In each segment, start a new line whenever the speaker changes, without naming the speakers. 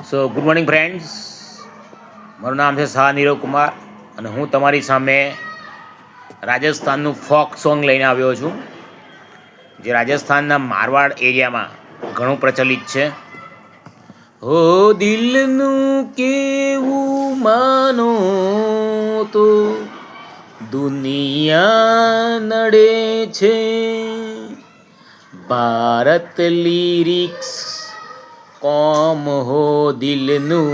Good morning friends. મારું નામ છે શાહ નીરવ કુમાર અને હું તમારી સામે રાજસ્થાનનું ફોક સોંગ લઈને આવ્યો છું, જે રાજસ્થાનના મારવાડ એરિયામાં ઘણું પ્રચલિત છે. હો દિલનું કેવું માનો તો દુનિયા નડે છે, ભારત લિરિક્સ કોમ હો દિલનું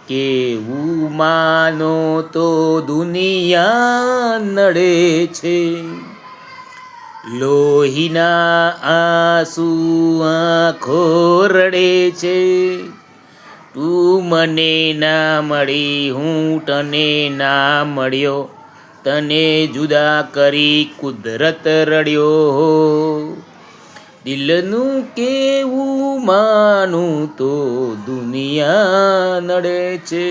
કેવું માનો તો દુનિયા નડે છે. લોહીના આંસુ આંખો રડે છે, તું મને ના મળી હું તને ના મળ્યો, તને જુદા કરી કુદરત રડ્યો. દિલનું કેવું માનું તો દુનિયા નડે છે,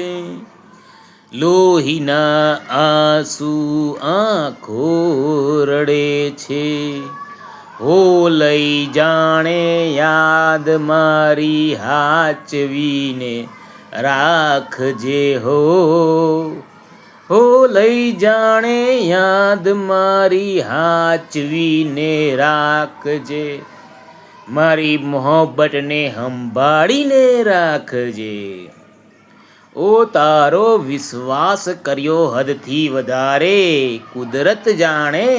લોહીના આંસુ આંખો રડે છે. હો લઈ જાણે યાદ મારી હાચવીને રાખજે હો લઈ જાણે યાદ મારી હાચવીને રાખજે, મારી મોહબ્બતને સંભાળીને રાખજે. ઓ તારો વિશ્વાસ કર્યો હદથી વધારે કુદરત જાણે,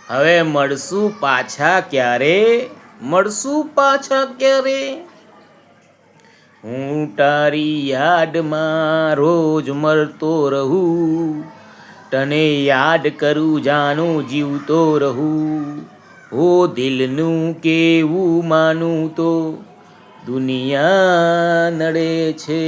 હવે મળશું પાછા ક્યારે, મળશું પાછા ક્યારે. હું તારી યાદમાં રોજ મરતો રહું, તને યાદ કરું જાનું જીવતો રહું. ઓ દિલનું કેવું માનું તો દુનિયા નડે છે.